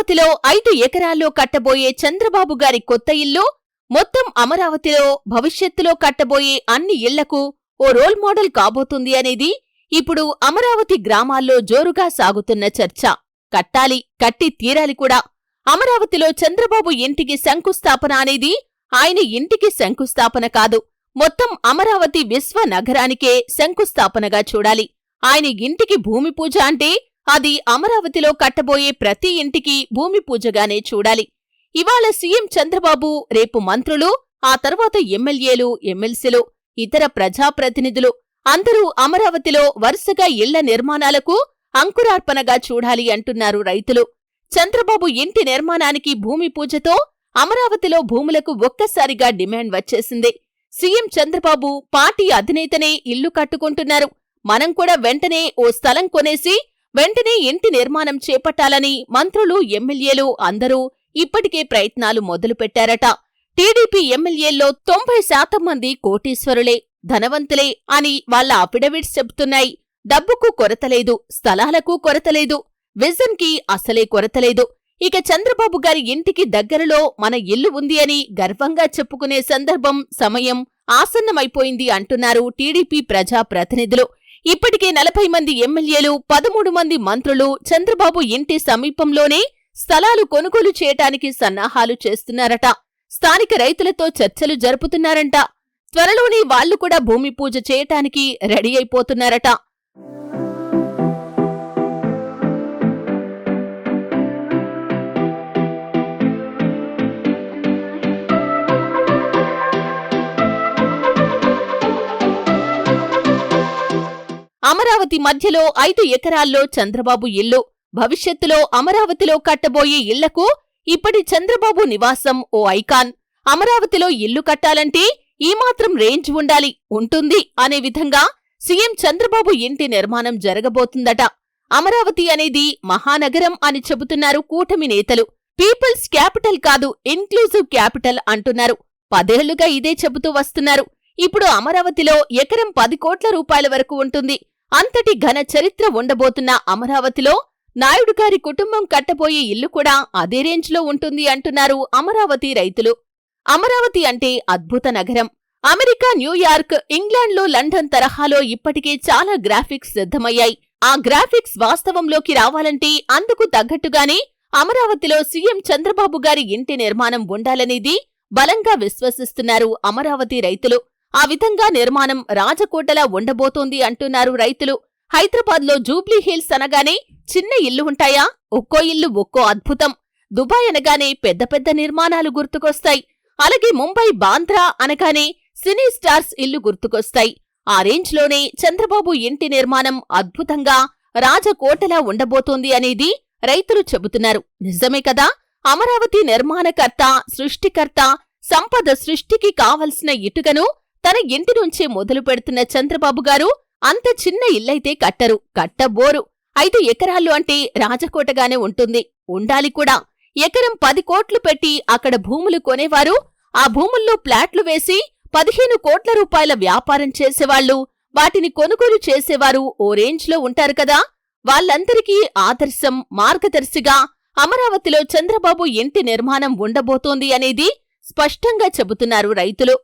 అమరావతిలో 5 ఎకరాల్లో కట్టబోయే చంద్రబాబు గారి కొత్త ఇల్లు మొత్తం అమరావతిలో భవిష్యత్తులో కట్టబోయే అన్ని ఇళ్లకు ఓ రోల్ మోడల్ కాబోతుంది అనేది ఇప్పుడు అమరావతి గ్రామాల్లో జోరుగా సాగుతున్న చర్చ. కట్టాలి, కట్టి తీరాలి కూడా. అమరావతిలో చంద్రబాబు ఇంటికి శంకుస్థాపన అనేది ఆయన ఇంటికి శంకుస్థాపన కాదు, మొత్తం అమరావతి విశ్వ నగరానికే శంకుస్థాపనగా చూడాలి. ఆయన ఇంటికి భూమి పూజ అంటే అది అమరావతిలో కట్టబోయే ప్రతి ఇంటికి భూమి పూజగానే చూడాలి. ఇవాళ సీఎం చంద్రబాబు, రేపు మంత్రులు, ఆ తర్వాత ఎమ్మెల్యేలు, ఎమ్మెల్సీలు, ఇతర ప్రజాప్రతినిధులు అందరూ అమరావతిలో వరుసగా ఇళ్ల నిర్మాణాలకు అంకురార్పణగా చూడాలి అంటున్నారు రైతులు. చంద్రబాబు ఇంటి నిర్మాణానికి భూమి పూజతో అమరావతిలో భూములకు ఒక్కసారిగా డిమాండ్ వచ్చేసింది. సీఎం చంద్రబాబు పార్టీ అధినేతనే ఇల్లు కట్టుకుంటున్నారు. మనం కూడా వెంటనే ఓ స్థలం కొనేసి వెంటనే ఇంటి నిర్మాణం చేపట్టాలని మంత్రులు, ఎమ్మెల్యేలు అందరూ ఇప్పటికే ప్రయత్నాలు మొదలుపెట్టారట. టీడీపీ ఎమ్మెల్యేల్లో 90% మంది కోటీశ్వరులే, ధనవంతులే అని వాళ్ల అఫిడవిట్స్ చెబుతున్నాయి. డబ్బుకు కొరతలేదు, స్థలాలకు కొరతలేదు, విజన్ కి అసలే కొరతలేదు. ఇక చంద్రబాబు గారి ఇంటికి దగ్గరలో మన ఇల్లు ఉంది అని గర్వంగా చెప్పుకునే సందర్భం, సమయం ఆసన్నమైపోయింది అంటున్నారు టీడీపీ ప్రజాప్రతినిధులు. ఇప్పటికే 40 మంది ఎమ్మెల్యేలు, 13 మంది మంత్రులు చంద్రబాబు ఇంటి సమీపంలోనే స్థలాలు కొనుగోలు చేయటానికి సన్నాహాలు చేస్తున్నారట. స్థానిక రైతులతో చర్చలు జరుపుతున్నారంట. త్వరలోనే వాళ్లు కూడా భూమి పూజ చేయటానికి రెడీ అయిపోతున్నారట. అమరావతి మధ్యలో 5 ఎకరాల్లో చంద్రబాబు ఇల్లు. భవిష్యత్తులో అమరావతిలో కట్టబోయే ఇళ్లకు ఇప్పటి చంద్రబాబు నివాసం ఓ ఐకాన్. అమరావతిలో ఇల్లు కట్టాలంటే ఈ మాత్రం రేంజ్ ఉండాలి, ఉంటుంది అనే విధంగా సీఎం చంద్రబాబు ఇంటి నిర్మాణం జరగబోతుందట. అమరావతి అనేది మహానగరం అని చెబుతున్నారు కూటమి నేతలు. పీపుల్స్ క్యాపిటల్ కాదు, ఇన్క్లూజివ్ క్యాపిటల్ అంటున్నారు. 10 ఏళ్లుగా ఇదే చెబుతూ వస్తున్నారు. ఇప్పుడు అమరావతిలో ఎకరం 10 కోట్ల రూపాయల వరకు ఉంటుంది. అంతటి ఘన చరిత్ర ఉండబోతున్న అమరావతిలో నాయుడు గారి కుటుంబం కట్టబోయే ఇల్లు కూడా అదే రేంజ్లో ఉంటుంది అంటున్నారు అమరావతి రైతులు. అమరావతి అంటే అద్భుత నగరం. అమెరికా, న్యూయార్క్, ఇంగ్లాండ్లో, లండన్ తరహాలో ఇప్పటికే చాలా గ్రాఫిక్స్ సిద్ధమయ్యాయి. ఆ గ్రాఫిక్స్ వాస్తవంలోకి రావాలంటే అందుకు తగ్గట్టుగానే అమరావతిలో సీఎం చంద్రబాబు గారి ఇంటి నిర్మాణం ఉండాలనేది బలంగా విశ్వసిస్తున్నారు అమరావతి రైతులు. ఆ విధంగా నిర్మాణం రాజకోటలా ఉండబోతోంది అంటున్నారు రైతులు. హైదరాబాద్లో జూబ్లీ హిల్స్ అనగానే చిన్న ఇల్లు ఉంటాయా? ఒక్కో ఇల్లు ఒక్కో అద్భుతం. దుబాయ్ అనగానే పెద్ద పెద్ద నిర్మాణాలు గుర్తుకొస్తాయి. అలాగే ముంబై, బాంద్రా అనగానే సినీ స్టార్స్ ఇల్లు గుర్తుకొస్తాయి. ఆ రేంజ్లోనే చంద్రబాబు ఇంటి నిర్మాణం అద్భుతంగా రాజకోటలా ఉండబోతోంది అనేది రైతులు చెబుతున్నారు. నిజమే కదా? అమరావతి నిర్మాణకర్త, సృష్టికర్త, సంపద సృష్టికి కావలసిన ఇటుకను తన ఇంటి నుంచే మొదలు పెడుతున్న చంద్రబాబు గారు అంత చిన్న ఇల్లైతే కట్టరు, కట్టబోరు. 5 ఎకరాలు అంటే రాజకోటగానే ఉంటుంది, ఉండాలి కూడా. ఎకరం 10 కోట్లు పెట్టి అక్కడ భూములు కొనేవారు, ఆ భూముల్లో ప్లాట్లు వేసి 15 కోట్ల రూపాయల వ్యాపారం చేసేవాళ్లు, వాటిని కొనుగోలు చేసేవారు ఓ రేంజ్లో ఉంటారు కదా. వాళ్ళందరికీ ఆదర్శం, మార్గదర్శిగా అమరావతిలో చంద్రబాబు ఇంటి నిర్మాణం ఉండబోతోంది అనేది స్పష్టంగా చెబుతున్నారు రైతులు.